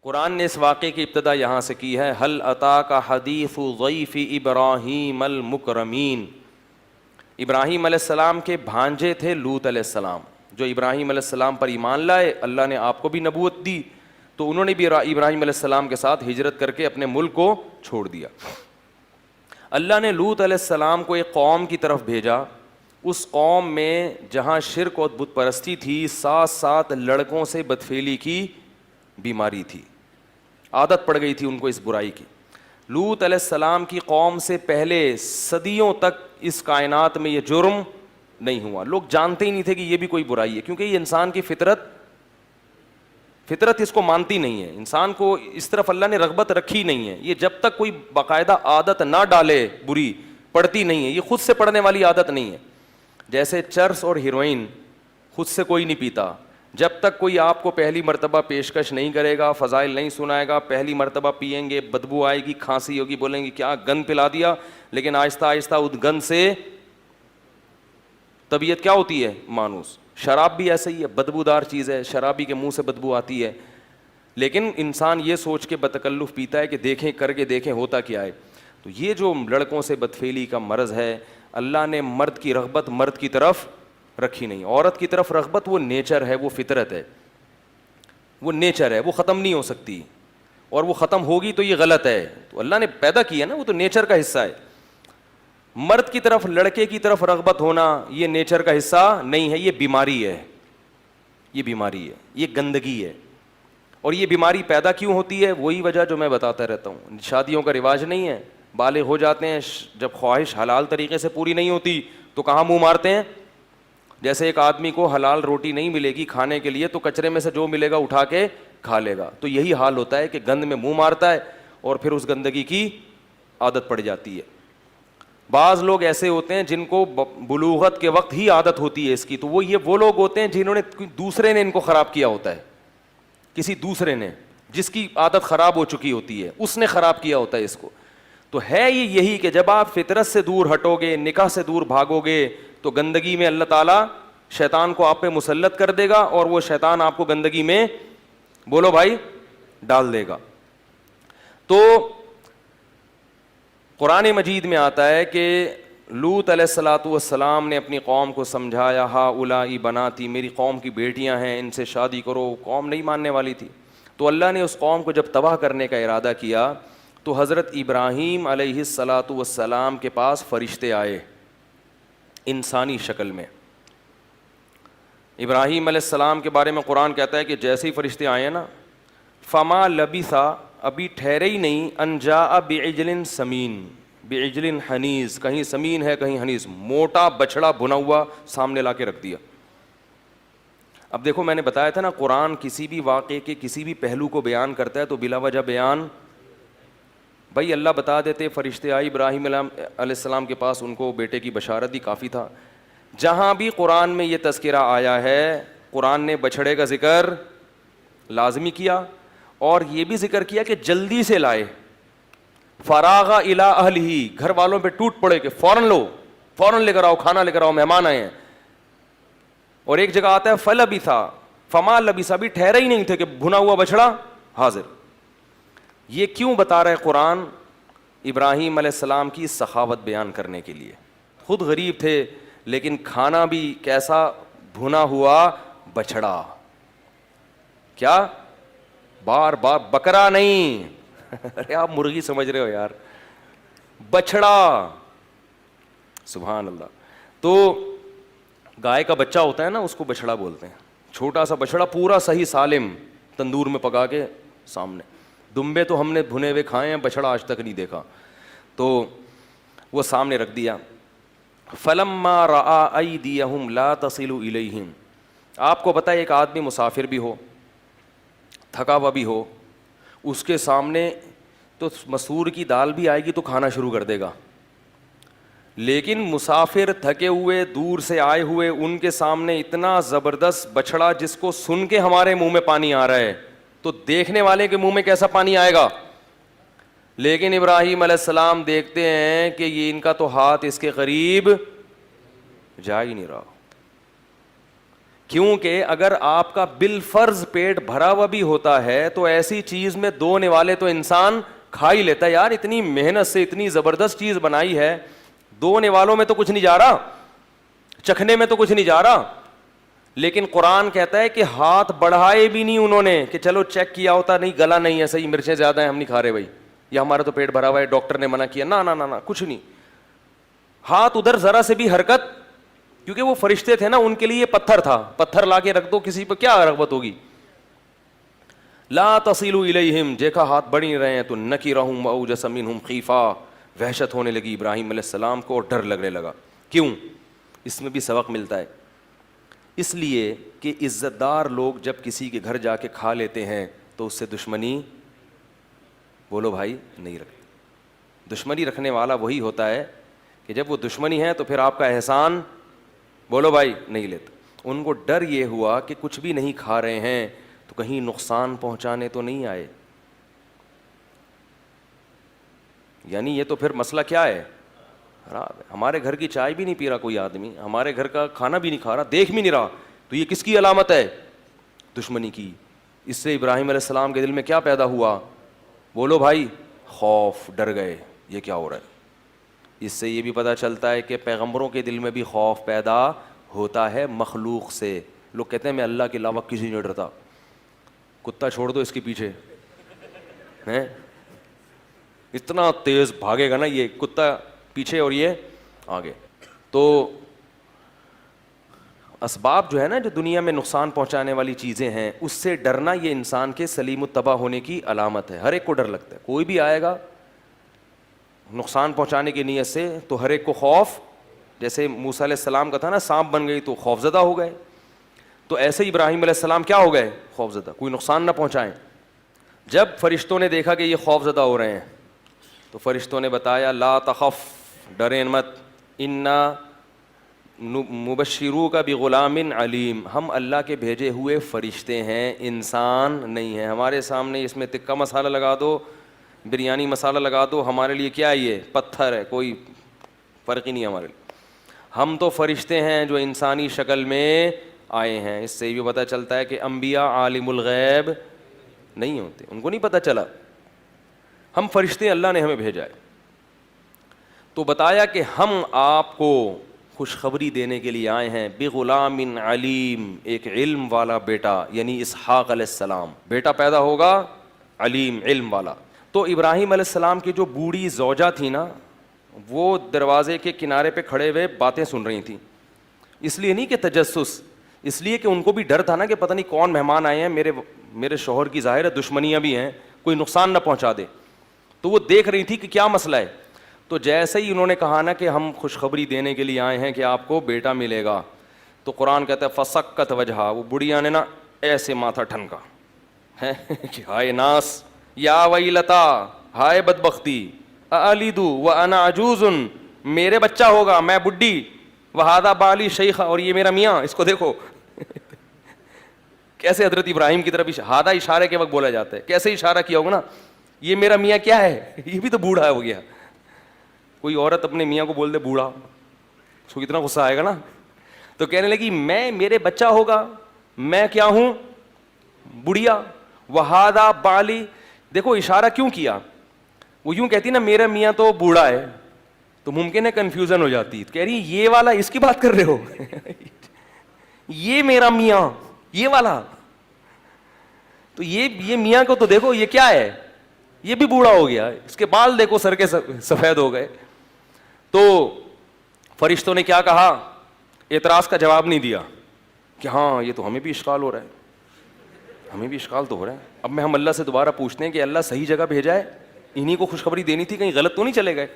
قرآن نے اس واقعے کی ابتدا یہاں سے کی ہے، هل اتاک حدیث ضیف ابراہیم المکرمین۔ ابراہیم علیہ السلام کے بھانجے تھے لوط علیہ السلام، جو ابراہیم علیہ السلام پر ایمان لائے، اللہ نے آپ کو بھی نبوت دی تو انہوں نے بھی ابراہیم علیہ السلام کے ساتھ ہجرت کر کے اپنے ملک کو چھوڑ دیا۔ اللہ نے لوط علیہ السلام کو ایک قوم کی طرف بھیجا، اس قوم میں جہاں شرک اور بت پرستی تھی، ساتھ ساتھ لڑکوں سے بدفعلی کی بیماری تھی، عادت پڑ گئی تھی ان کو اس برائی کی۔ لوط علیہ السلام کی قوم سے پہلے صدیوں تک اس کائنات میں یہ جرم نہیں ہوا، لوگ جانتے ہی نہیں تھے کہ یہ بھی کوئی برائی ہے، کیونکہ یہ انسان کی فطرت اس کو مانتی نہیں ہے، انسان کو اس طرف اللہ نے رغبت رکھی نہیں ہے۔ یہ جب تک کوئی باقاعدہ عادت نہ ڈالے بری، پڑتی نہیں ہے، یہ خود سے پڑنے والی عادت نہیں ہے۔ جیسے چرس اور ہیروئن خود سے کوئی نہیں پیتا، جب تک کوئی آپ کو پہلی مرتبہ پیشکش نہیں کرے گا، فضائل نہیں سنائے گا، پہلی مرتبہ پئیں گے، بدبو آئے گی، کھانسی ہوگی، بولیں گے کیا گند پلا دیا، لیکن آہستہ آہستہ اس گند سے طبیعت کیا ہوتی ہے مانوس۔ شراب بھی ایسے ہی ہے، بدبودار چیز ہے، شرابی کے منہ سے بدبو آتی ہے، لیکن انسان یہ سوچ کے بتکلف پیتا ہے کہ دیکھیں، کر کے دیکھیں ہوتا کیا ہے۔ تو یہ جو لڑکوں سے بدفعلی کا مرض ہے، اللہ نے مرد کی رغبت مرد کی طرف رکھی نہیں، عورت کی طرف رغبت وہ نیچر ہے، وہ فطرت ہے، وہ نیچر ہے، وہ ختم نہیں ہو سکتی، اور وہ ختم ہوگی تو یہ غلط ہے۔ تو اللہ نے پیدا کیا نا، وہ تو نیچر کا حصہ ہے۔ مرد کی طرف، لڑکے کی طرف رغبت ہونا یہ نیچر کا حصہ نہیں ہے، یہ بیماری ہے، یہ بیماری ہے، یہ گندگی ہے۔ اور یہ بیماری پیدا کیوں ہوتی ہے؟ وہی وجہ جو میں بتاتا رہتا ہوں، شادیوں کا رواج نہیں ہے، بالغ ہو جاتے ہیں، جب خواہش حلال طریقے سے پوری نہیں ہوتی تو کہاں منہ مارتے ہیں؟ جیسے ایک آدمی کو حلال روٹی نہیں ملے گی کھانے کے لیے تو کچرے میں سے جو ملے گا اٹھا کے کھا لے گا، تو یہی حال ہوتا ہے کہ گند میں منہ مارتا ہے اور پھر اس گندگی کی عادت پڑ جاتی ہے۔ بعض لوگ ایسے ہوتے ہیں جن کو بلوغت کے وقت ہی عادت ہوتی ہے اس کی، تو وہ لوگ ہوتے ہیں جنہوں نے دوسرے نے ان کو خراب کیا ہوتا ہے، کسی دوسرے نے جس کی عادت خراب ہو چکی ہوتی ہے اس نے خراب کیا ہوتا ہے اس کو۔ تو ہے یہ یہی کہ جب آپ فطرت سے دور ہٹو گے، نکاح سے دور بھاگو گے، تو گندگی میں اللہ تعالیٰ شیطان کو آپ پہ مسلط کر دے گا، اور وہ شیطان آپ کو گندگی میں بولو بھائی ڈال دے گا۔ تو قرآن مجید میں آتا ہے کہ لوط علیہ الصلاۃ والسلام نے اپنی قوم کو سمجھایا، ہؤلائی بناتی، میری قوم کی بیٹیاں ہیں، ان سے شادی کرو۔ قوم نہیں ماننے والی تھی، تو اللہ نے اس قوم کو جب تباہ کرنے کا ارادہ کیا تو حضرت ابراہیم علیہ الصلاۃ والسلام کے پاس فرشتے آئے انسانی شکل میں۔ ابراہیم علیہ السلام کے بارے میں قرآن کہتا ہے کہ جیسے ہی فرشتے آئے نا، فما لبثا، ابھی ٹھہرے ہی نہیں، ان جاء بعجل سمین، بعجل حنیز، کہیں سمین ہے کہیں حنیز، موٹا بچڑا بھنا ہوا سامنے لا کے رکھ دیا۔ اب دیکھو میں نے بتایا تھا نا، قرآن کسی بھی واقعے کے کسی بھی پہلو کو بیان کرتا ہے تو بلا وجہ بیان، بھائی اللہ بتا دیتے فرشتے آئے ابراہیم علیہ السلام کے پاس، ان کو بیٹے کی بشارت دی، کافی تھا۔ جہاں بھی قرآن میں یہ تذکرہ آیا ہے، قرآن نے بچھڑے کا ذکر لازمی کیا، اور یہ بھی ذکر کیا کہ جلدی سے لائے۔ فراغ الی اہلہ، گھر والوں پہ ٹوٹ پڑے کہ فوراً لو، فوراً لے کر آؤ، کھانا لے کر آؤ، مہمان آئے ہیں۔ اور ایک جگہ آتا ہے فلبثا، فما لبثا، بھی ٹھہرے ہی نہیں تھے کہ بھنا ہوا بچڑا حاضر۔ یہ کیوں بتا رہے قرآن؟ ابراہیم علیہ السلام کی سخاوت بیان کرنے کے لیے، خود غریب تھے لیکن کھانا بھی کیسا؟ بھنا ہوا بچڑا۔ کیا؟ بار بار بکرا نہیں ارے آپ مرغی سمجھ رہے ہو یار، بچڑا، سبحان اللہ۔ تو گائے کا بچہ ہوتا ہے نا، اس کو بچڑا بولتے ہیں، چھوٹا سا بچڑا پورا صحیح سالم تندور میں پکا کے سامنے۔ دمبے تو ہم نے بھنے ہوئے کھائے ہیں، بچڑا آج تک نہیں دیکھا، تو وہ سامنے رکھ دیا۔ فلما رأى أيديهم لا تصل إليهم، آپ کو پتہ ہے ایک آدمی مسافر بھی ہو، تھکا ہوا بھی ہو، اس کے سامنے تو مسور کی دال بھی آئے گی تو کھانا شروع کر دے گا، لیکن مسافر تھکے ہوئے دور سے آئے ہوئے ان کے سامنے اتنا زبردست بچڑا جس کو سن کے ہمارے منہ میں پانی آ رہا ہے، تو دیکھنے والے کے منہ میں کیسا پانی آئے گا؟ لیکن ابراہیم علیہ السلام دیکھتے ہیں کہ یہ ان کا تو ہاتھ اس کے قریب جا ہی نہیں رہا، کیونکہ اگر آپ کا بالفرض پیٹ بھرا ہوا بھی ہوتا ہے تو ایسی چیز میں 2 نوالے تو انسان کھا ہی لیتا ہے. یار اتنی محنت سے اتنی زبردست چیز بنائی ہے, 2 نوالوں میں تو کچھ نہیں جا رہا, چکھنے میں تو کچھ نہیں جا رہا. لیکن قرآن کہتا ہے کہ ہاتھ بڑھائے بھی نہیں انہوں نے کہ چلو چیک کیا ہوتا, نہیں گلا نہیں ہے, صحیح مرچیں زیادہ ہیں ہم نہیں کھا رہے بھائی, یا ہمارا تو پیٹ بھرا ہوا ہے ڈاکٹر نے منع کیا, نہ کچھ نہیں. ہاتھ ادھر ذرا سے بھی حرکت, کیونکہ وہ فرشتے تھے نا, ان کے لیے یہ پتھر تھا, پتھر لا کے رکھ دو کسی پہ کیا رغبت ہوگی. لا تصلوا الیہم, دیکھا ہاتھ بڑھ نہیں رہے ہیں تو نکرہم واوجس منہم خیفہ, وحشت ہونے لگی ابراہیم علیہ السلام کو اور ڈر لگنے لگا. کیوں؟ اس میں بھی سبق ملتا ہے. اس لیے کہ عزت دار لوگ جب کسی کے گھر جا کے کھا لیتے ہیں تو اس سے دشمنی, بولو بھائی, نہیں رکھتے. دشمنی رکھنے والا وہی ہوتا ہے کہ جب وہ دشمنی ہے تو پھر آپ کا احسان, بولو بھائی, نہیں لیتا. ان کو ڈر یہ ہوا کہ کچھ بھی نہیں کھا رہے ہیں تو کہیں نقصان پہنچانے تو نہیں آئے. یعنی یہ تو پھر مسئلہ کیا ہے, خراب ہے. ہمارے گھر کی چائے بھی نہیں پی رہا کوئی آدمی, ہمارے گھر کا کھانا بھی نہیں کھا رہا, دیکھ بھی نہیں رہا, تو یہ کس کی علامت ہے؟ دشمنی کی. اس سے ابراہیم علیہ السلام کے دل میں کیا پیدا ہوا, بولو بھائی, خوف, ڈر گئے یہ کیا ہو رہا ہے. اس سے یہ بھی پتہ چلتا ہے کہ پیغمبروں کے دل میں بھی خوف پیدا ہوتا ہے مخلوق سے. لوگ کہتے ہیں میں اللہ کے علاوہ کسی نہیں ڈرتا, کتا چھوڑ دو اس کے پیچھے, ہیں اتنا تیز بھاگے گا نا یہ کتا پیچھے اور یہ آگے. تو اسباب جو ہے نا, جو دنیا میں نقصان پہنچانے والی چیزیں ہیں, اس سے ڈرنا یہ انسان کے سلیم التباہ ہونے کی علامت ہے. ہر ایک کو ڈر لگتا ہے, کوئی بھی آئے گا نقصان پہنچانے کی نیت سے تو ہر ایک کو خوف, جیسے موسیٰ علیہ السلام کا تھا نا, سانپ بن گئی تو خوف زدہ ہو گئے, تو ایسے ہی ابراہیم علیہ السلام کیا ہو گئے, خوف زدہ, کوئی نقصان نہ پہنچائیں. جب فرشتوں نے دیکھا کہ یہ خوف زدہ ہو رہے ہیں تو فرشتوں نے بتایا لا تخف, ڈریں مت, انا مبشروک بغلام علیم, ہم اللہ کے بھیجے ہوئے فرشتے ہیں, انسان نہیں ہیں. ہمارے سامنے اس میں تکہ مسالہ لگا دو, بریانی مسالہ لگا دو, ہمارے لیے کیا ہے, یہ پتھر ہے, کوئی فرق ہی نہیں ہمارے لیے. ہم تو فرشتے ہیں جو انسانی شکل میں آئے ہیں. اس سے یہ بھی پتہ چلتا ہے کہ انبیاء عالم الغیب نہیں ہوتے, ان کو نہیں پتہ چلا. ہم فرشتے, اللہ نے ہمیں بھیجا ہے. تو بتایا کہ ہم آپ کو خوشخبری دینے کے لیے آئے ہیں, بغلام علیم, ایک علم والا بیٹا, یعنی اسحاق علیہ السلام بیٹا پیدا ہوگا, علیم, علم والا. تو ابراہیم علیہ السلام کی جو بوڑھی زوجہ تھی نا, وہ دروازے کے کنارے پہ کھڑے ہوئے باتیں سن رہی تھیں. اس لیے نہیں کہ تجسس, اس لیے کہ ان کو بھی ڈر تھا نا کہ پتہ نہیں کون مہمان آئے ہیں, میرے شوہر کی ظاہر ہے دشمنیاں بھی ہیں, کوئی نقصان نہ پہنچا دے. تو وہ دیکھ رہی تھی کہ کیا مسئلہ ہے. تو جیسے ہی انہوں نے کہا نا کہ ہم خوشخبری دینے کے لیے آئے ہیں کہ آپ کو بیٹا ملے گا, تو قرآن کہتا ہے فسکت وجہا, وہ بڑھیا نے نا ایسے ماتھا ٹھنکا ہے کہ ہائے ناس, یا ویلتا, ہائے بدبختی, الیدو وانا عجوز, میرے بچہ ہوگا میں بڈھی, وہذا بالی شیخ, اور یہ میرا میاں, اس کو دیکھو کیسے حضرت ابراہیم کی طرف ہادہ اشارے کے وقت بولا جاتا ہے, کیسے اشارہ کیا ہوگا نا, یہ میرا میاں کیا ہے, یہ بھی تو بوڑھا ہو گیا. کوئی عورت اپنے میاں کو بول دے بوڑھا, اس کو کتنا غصہ آئے گا نا. تو کہنے لگی میرے بچہ ہوگا, میں کیا ہوں, بڑھیا, وہذا بالی. دیکھو اشارہ کیوں کیا, وہ یوں کہتی نا میرا میاں تو بوڑھا ہے, تو ممکن ہے کنفیوژن ہو جاتی, کہہ رہی یہ والا اس کی بات کر رہے ہو یہ میرا میاں یہ والا, تو یہ میاں کو تو دیکھو یہ کیا ہے, یہ بھی بوڑھا ہو گیا, اس کے بال دیکھو سر کے سفید ہو گئے. تو فرشتوں نے کیا کہا, اعتراض کا جواب نہیں دیا کہ ہاں یہ تو ہمیں بھی اشکال ہو رہا ہے, ہمیں بھی اشکال تو ہو رہا ہے. اب میں ہم اللہ سے دوبارہ پوچھتے ہیں کہ اللہ صحیح جگہ بھیجا ہے, انہی کو خوشخبری دینی تھی, کہیں غلط تو نہیں چلے گئے.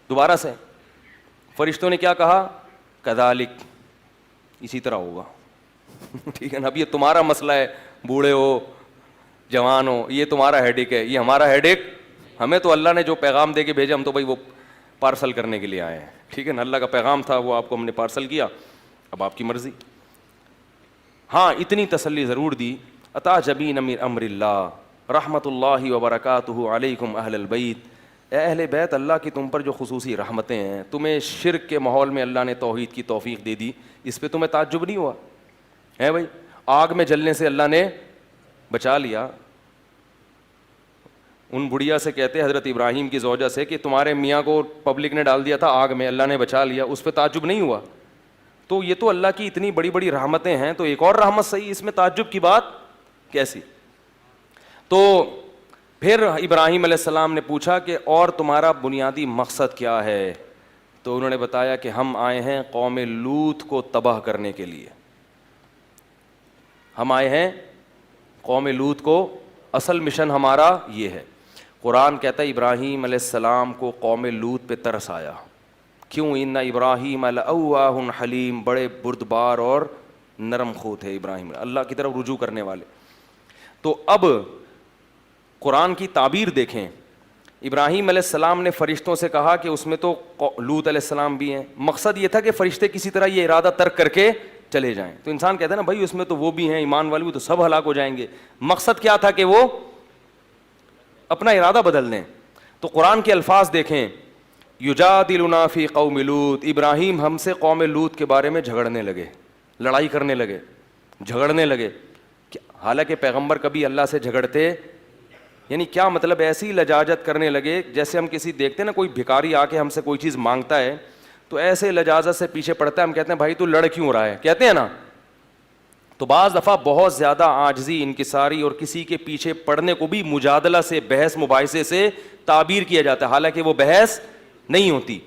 دوبارہ سے فرشتوں نے کیا کہا, کذالک, اسی طرح ہوگا ٹھیک ہے نا, اب یہ تمہارا مسئلہ ہے, بوڑھے ہو جوان ہو, یہ تمہارا ہیڈیک ہے, یہ ہمارا ہیڈیک, ہمیں تو اللہ نے جو پیغام دے کے بھیجا ہم تو بھائی وہ پارسل کرنے کے لیے آئے ہیں. ٹھیک ہے نا, اللہ کا پیغام تھا وہ آپ کو ہم نے پارسل کیا, اب آپ کی مرضی. ہاں اتنی تسلی ضرور دی, عطا جبین من امر اللہ رحمت اللہ وبرکاتہ علیکم اہل البیت, اے اہل بیت, اللہ کی تم پر جو خصوصی رحمتیں ہیں, تمہیں شرک کے ماحول میں اللہ نے توحید کی توفیق دے دی, اس پہ تمہیں تعجب نہیں ہوا, ہے بھائی, آگ میں جلنے سے اللہ نے بچا لیا. ان بڑھیا سے کہتے ہیں حضرت ابراہیم کی زوجہ سے کہ تمہارے میاں کو پبلک نے ڈال دیا تھا آگ میں, اللہ نے بچا لیا, اس پہ تعجب نہیں ہوا. تو یہ تو اللہ کی اتنی بڑی بڑی رحمتیں ہیں, تو ایک اور رحمت صحیح, اس میں تعجب کی بات کیسی. تو پھر ابراہیم علیہ السلام نے پوچھا کہ اور تمہارا بنیادی مقصد کیا ہے؟ تو انہوں نے بتایا کہ ہم آئے ہیں قوم لوط کو تباہ کرنے کے لیے. ہم آئے ہیں قوم لوط کو, اصل مشن ہمارا یہ ہے. قرآن کہتا ہے ابراہیم علیہ السلام کو قوم لوط پہ ترس آیا. کیوں؟ ان ابراہیم لأواہ حلیم, بڑے بردبار اور نرم خو تھے ابراہیم, اللہ کی طرف رجوع کرنے والے. تو اب قرآن کی تعبیر دیکھیں, ابراہیم علیہ السلام نے فرشتوں سے کہا کہ اس میں تو لوط علیہ السلام بھی ہیں. مقصد یہ تھا کہ فرشتے کسی طرح یہ ارادہ ترک کر کے چلے جائیں. تو انسان کہتا ہے نا بھائی اس میں تو وہ بھی ہیں, ایمان والے بھی, تو سب ہلاک ہو جائیں گے. مقصد کیا تھا کہ وہ اپنا ارادہ بدل دیں. تو قرآن کے الفاظ دیکھیں, یجادلنا فی قوم لوط, ابراہیم ہم سے قوم لوط کے بارے میں جھگڑنے لگے, لڑائی کرنے لگے, جھگڑنے لگے. حالانکہ پیغمبر کبھی اللہ سے جھگڑتے, یعنی کیا مطلب, ایسی لجاجت کرنے لگے جیسے ہم کسی دیکھتے ہیں نا, کوئی بھکاری آ کے ہم سے کوئی چیز مانگتا ہے تو ایسے لجاجت سے پیچھے پڑتا ہے, ہم کہتے ہیں بھائی تو لڑ کیوں رہا ہے, کہتے ہیں نا. تو بعض دفعہ بہت زیادہ عاجزی, انکساری اور کسی کے پیچھے پڑنے کو بھی مجادلہ سے, بحث مباحثے سے تعبیر کیا جاتا ہے, حالانکہ وہ بحث نہیں ہوتی.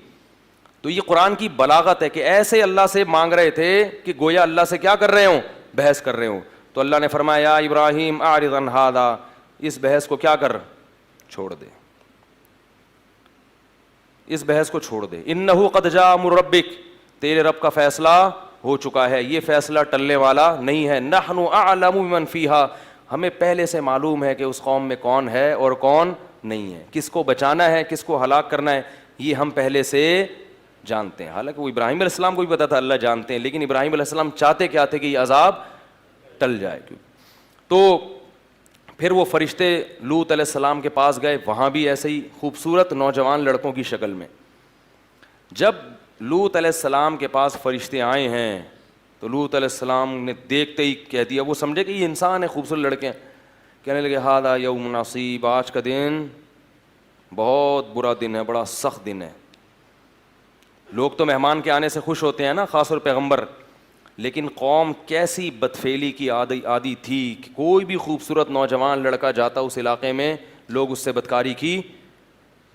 تو یہ قرآن کی بلاغت ہے کہ ایسے اللہ سے مانگ رہے تھے کہ گویا اللہ سے کیا کر رہے ہوں, بحث کر رہے ہوں. تو اللہ نے فرمایا یا ابراہیم اعرض عن ھذا, اس بحث کو کیا کر, چھوڑ دے, اس بحث کو چھوڑ دے. انہ قد جاء امر ربک, تیرے رب کا فیصلہ ہو چکا ہے, یہ فیصلہ ٹلنے والا نہیں ہے. نحن اعلم بمن فیہا, ہمیں پہلے سے معلوم ہے کہ اس قوم میں کون ہے اور کون نہیں ہے, کس کو بچانا ہے, کس کو ہلاک کرنا ہے, یہ ہم پہلے سے جانتے ہیں. حالانکہ وہ ابراہیم علیہ السلام کو بھی پتا تھا اللہ جانتے ہیں, لیکن ابراہیم علیہ السلام چاہتے کیا تھے کہ یہ عذاب ٹل جائے. تو پھر وہ فرشتے لوط علیہ السلام کے پاس گئے, وہاں بھی ایسے ہی خوبصورت نوجوان لڑکوں کی شکل میں. جب لوط علیہ السلام کے پاس فرشتے آئے ہیں تو لوط علیہ السلام نے دیکھتے ہی کہہ دیا, وہ سمجھے کہ یہ انسان ہے, خوبصورت لڑکے ہیں, کہنے لگے ھذا یوم عصیب, آج کا دن بہت برا دن ہے, بڑا سخت دن ہے. لوگ تو مہمان کے آنے سے خوش ہوتے ہیں نا, خاص طور پیغمبر, لیکن قوم کیسی بدفعلی کی عادی تھی کہ کوئی بھی خوبصورت نوجوان لڑکا جاتا اس علاقے میں, لوگ اس سے بدکاری کی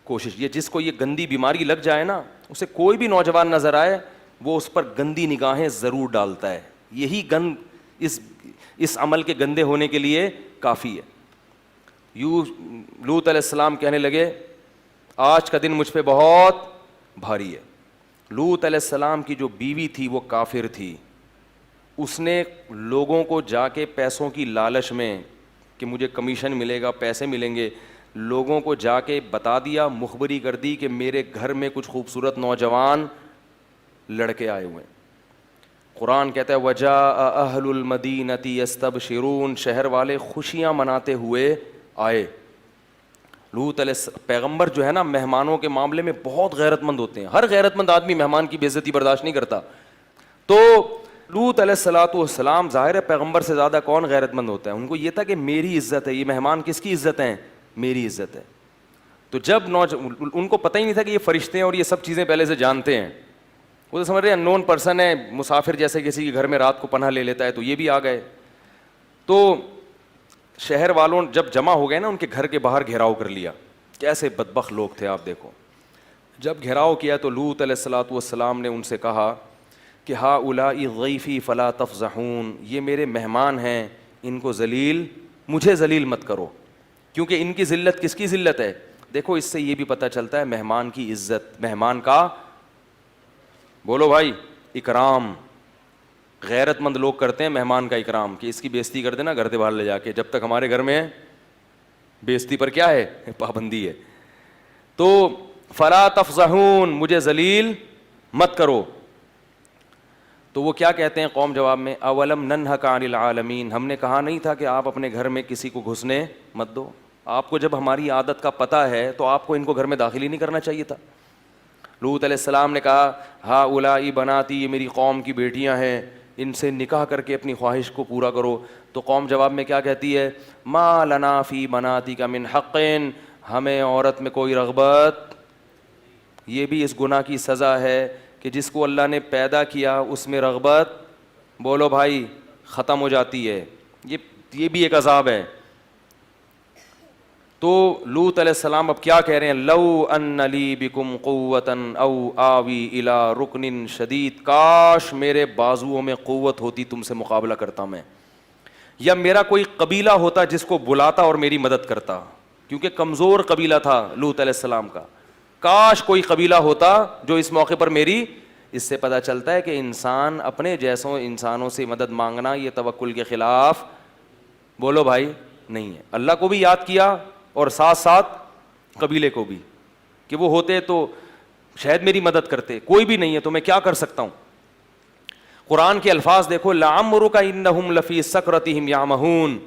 کوشش. یہ جس کو یہ گندی بیماری لگ جائے نا, اسے کوئی بھی نوجوان نظر آئے وہ اس پر گندی نگاہیں ضرور ڈالتا ہے. یہی گند اس عمل کے گندے ہونے کے لیے کافی ہے. یوں لوط علیہ السلام کہنے لگے آج کا دن مجھ پہ بہت بھاری ہے. لوط علیہ السلام کی جو بیوی تھی وہ کافر تھی, اس نے لوگوں کو جا کے پیسوں کی لالچ میں کہ مجھے کمیشن ملے گا, پیسے ملیں گے, لوگوں کو جا کے بتا دیا, مخبری کر دی کہ میرے گھر میں کچھ خوبصورت نوجوان لڑکے آئے ہوئے ہیں. قرآن کہتا ہے وجاء اہل المدینۃ یستبشرون, شہر والے خوشیاں مناتے ہوئے آئے. لوط علیہ پیغمبر جو ہے نا مہمانوں کے معاملے میں بہت غیرت مند ہوتے ہیں, ہر غیرت مند آدمی مہمان کی بے عزتی برداشت نہیں کرتا. تو لوط علیہ الصلوۃ والسلام, ظاہر ہے پیغمبر سے زیادہ کون غیرت مند ہوتا ہے, ان کو یہ تھا کہ میری عزت ہے, یہ مہمان کس کی عزت ہیں, میری عزت ہے. تو جب ان کو پتہ ہی نہیں تھا کہ یہ فرشتے ہیں اور یہ سب چیزیں پہلے سے جانتے ہیں, وہ تو سمجھ رہے ہیں ان نون پرسن ہے, مسافر جیسے کسی کے گھر میں رات کو پناہ لے لیتا ہے, تو یہ بھی آ گئے. تو شہر والوں جب جمع ہو گئے نا, ان کے گھر کے باہر گھیراؤ کر لیا. کیسے بدبخت لوگ تھے آپ دیکھو. جب گھیراؤ کیا تو لوط علیہ الصلوۃ والسلام نے ان سے کہا کہ ہؤلاء ضیفی فلا تفضحون, یہ میرے مہمان ہیں, ان کو ذلیل, مجھے ذلیل مت کرو, کیونکہ ان کی ذلت کس کی ذلت ہے. دیکھو اس سے یہ بھی پتہ چلتا ہے مہمان کی عزت, مہمان کا بولو بھائی اکرام. غیرت مند لوگ کرتے ہیں مہمان کا اکرام, کہ اس کی بے عزتی کر دینا گھر سے باہر لے جا کے, جب تک ہمارے گھر میں ہے بے عزتی پر کیا ہے, پابندی ہے. تو فلا تفضحون, مجھے ذلیل مت کرو. تو وہ کیا کہتے ہیں قوم جواب میں, اولم ننہک عن العالمین, ہم نے کہا نہیں تھا کہ آپ اپنے گھر میں کسی کو گھسنے مت دو. آپ کو جب ہماری عادت کا پتہ ہے تو آپ کو ان کو گھر میں داخل ہی نہیں کرنا چاہیے تھا. لوط علیہ السلام نے کہا ہؤلاء بناتی, یہ میری قوم کی بیٹیاں ہیں, ان سے نکاح کر کے اپنی خواہش کو پورا کرو. تو قوم جواب میں کیا کہتی ہے؟ ما لنا فی بناتک من حق، ہمیں عورت میں کوئی رغبت. یہ بھی اس گناہ کی سزا ہے کہ جس کو اللہ نے پیدا کیا اس میں رغبت، بولو بھائی، ختم ہو جاتی ہے. یہ بھی ایک عذاب ہے. تو لوط علیہ السلام اب کیا کہہ رہے ہیں؟ لو ان لی بکم قوتا او آوی الی رکن شدید، کاش میرے بازوؤں میں قوت ہوتی تم سے مقابلہ کرتا میں، یا میرا کوئی قبیلہ ہوتا جس کو بلاتا اور میری مدد کرتا، کیونکہ کمزور قبیلہ تھا لوط علیہ السلام کا. کاش کوئی قبیلہ ہوتا جو اس موقع پر میری. اس سے پتہ چلتا ہے کہ انسان اپنے جیسوں انسانوں سے مدد مانگنا یہ توکل کے خلاف، بولو بھائی، نہیں ہے. اللہ کو بھی یاد کیا اور ساتھ ساتھ قبیلے کو بھی، کہ وہ ہوتے تو شاید میری مدد کرتے. کوئی بھی نہیں ہے تو میں کیا کر سکتا ہوں. قرآن کے الفاظ دیکھو، لعمرک انہم لفی سکرتہم یعمہون.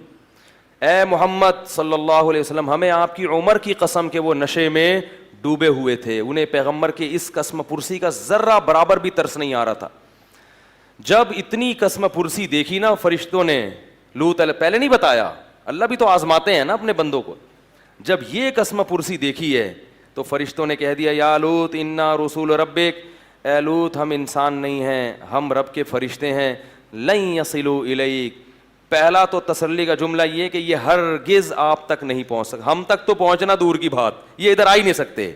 اے محمد صلی اللہ علیہ وسلم، ہمیں آپ کی عمر کی قسم کہ وہ نشے میں ڈوبے ہوئے تھے. انہیں پیغمبر کے اس قسم پرسی کا ذرہ برابر بھی ترس نہیں آ رہا تھا. جب اتنی قسم پرسی دیکھی نا فرشتوں نے، لوط علیہ، پہلے نہیں بتایا، اللہ بھی تو آزماتے ہیں نا اپنے بندوں کو. جب یہ قسم پرسی دیکھی ہے تو فرشتوں نے کہہ دیا، یا لوط انا رسول ربک، اے لوط ہم انسان نہیں ہیں، ہم رب کے فرشتے ہیں. لن یصلوا الیک، پہلا تو تسلی کا جملہ یہ کہ یہ ہرگز آپ تک نہیں پہنچ سکتے. ہم تک تو پہنچنا دور کی بات، یہ ادھر آ ہی نہیں سکتے.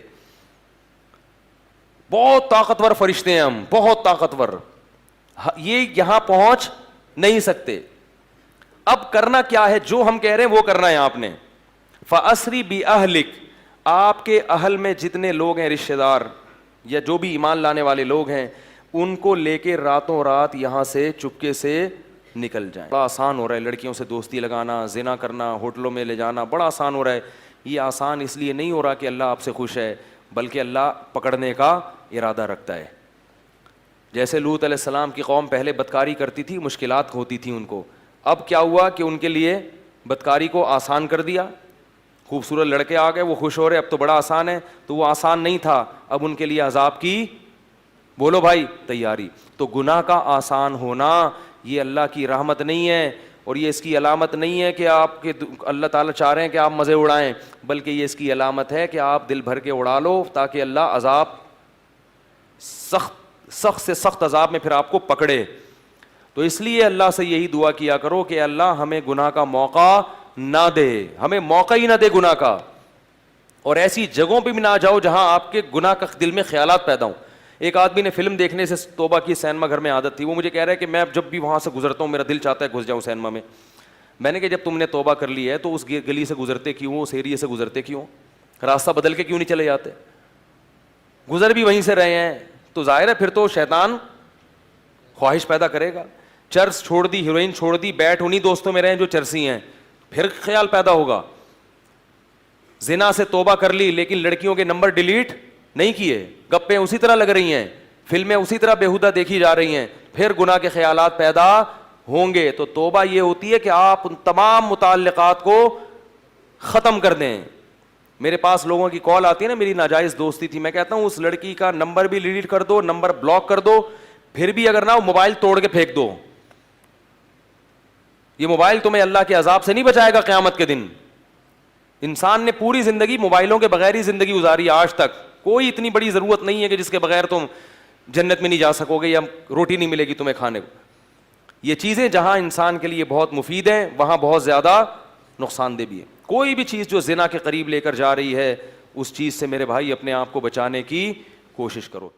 بہت طاقتور فرشتے ہیں ہم، بہت طاقتور، یہ یہاں پہنچ نہیں سکتے. اب کرنا کیا ہے؟ جو ہم کہہ رہے ہیں وہ کرنا ہے آپ نے. فَأَسْرِ بِأَهْلِكَ، آپ کے اہل میں جتنے لوگ ہیں، رشتہ دار یا جو بھی ایمان لانے والے لوگ ہیں، ان کو لے کے راتوں رات یہاں سے چپکے سے نکل جائیں. بڑا آسان ہو رہا ہے لڑکیوں سے دوستی لگانا، زنا کرنا، ہوٹلوں میں لے جانا، بڑا آسان ہو رہا ہے. یہ آسان اس لیے نہیں ہو رہا کہ اللہ آپ سے خوش ہے، بلکہ اللہ پکڑنے کا ارادہ رکھتا ہے. جیسے لوط علیہ السلام کی قوم پہلے بدکاری کرتی تھی، مشکلات ہوتی تھیں ان کو. اب کیا ہوا کہ ان کے لیے بدکاری کو آسان کر دیا. خوبصورت لڑکے آ گئے، وہ خوش ہو رہے، اب تو بڑا آسان ہے. تو وہ آسان نہیں تھا، اب ان کے لیے عذاب کی، بولو بھائی، تیاری. تو گناہ کا آسان ہونا یہ اللہ کی رحمت نہیں ہے، اور یہ اس کی علامت نہیں ہے کہ آپ کے اللہ تعالیٰ چاہ رہے ہیں کہ آپ مزے اڑائیں، بلکہ یہ اس کی علامت ہے کہ آپ دل بھر کے اڑا لو تاکہ اللہ عذاب، سخت سے سخت عذاب میں پھر آپ کو پکڑے. تو اس لیے اللہ سے یہی دعا کیا کرو کہ اللہ ہمیں گناہ کا موقع نہ دے، ہمیں موقع ہی نہ دے گناہ کا. اور ایسی جگہوں پہ بھی نہ جاؤ جہاں آپ کے گناہ کا دل میں خیالات پیدا ہوں. ایک آدمی نے فلم دیکھنے سے توبہ کی، سینما گھر میں عادت تھی. وہ مجھے کہہ رہا ہے کہ میں جب بھی وہاں سے گزرتا ہوں میرا دل چاہتا ہے گھس جاؤں سینما میں. میں نے کہا جب تم نے توبہ کر لی ہے تو اس گلی سے گزرتے کیوں، اس ایریے سے گزرتے کیوں، راستہ بدل کے کیوں نہیں چلے جاتے؟ گزر بھی وہیں سے رہے ہیں تو ظاہر ہے پھر تو شیطان خواہش پیدا کرے گا. چرس چھوڑ دی، ہیروئن چھوڑ دی، بیٹھ انہیں دوستوں میں رہے جو چرسی ہیں، پھر خیال پیدا ہوگا. زنا سے توبہ کر لی لیکن لڑکیوں کے نمبر ڈیلیٹ نہیں کیے، گپیں اسی طرح لگ رہی ہیں، فلمیں اسی طرح بیہودہ دیکھی جا رہی ہیں، پھر گناہ کے خیالات پیدا ہوں گے. تو توبہ یہ ہوتی ہے کہ آپ ان تمام متعلقات کو ختم کر دیں. میرے پاس لوگوں کی کال آتی ہے نا، میری ناجائز دوستی تھی، میں کہتا ہوں اس لڑکی کا نمبر بھی ڈیلیٹ کر دو، نمبر بلاک کر دو، پھر بھی اگر نہ ہو موبائل توڑ کے پھینک دو. یہ موبائل تمہیں اللہ کے عذاب سے نہیں بچائے گا قیامت کے دن. انسان نے پوری زندگی موبائلوں کے بغیر ہی زندگی گزاری آج تک. کوئی اتنی بڑی ضرورت نہیں ہے کہ جس کے بغیر تم جنت میں نہیں جا سکو گے یا روٹی نہیں ملے گی تمہیں کھانے کو. یہ چیزیں جہاں انسان کے لیے بہت مفید ہیں وہاں بہت زیادہ نقصان دہ بھی ہے. کوئی بھی چیز جو زنا کے قریب لے کر جا رہی ہے اس چیز سے میرے بھائی اپنے آپ کو بچانے کی کوشش کرو.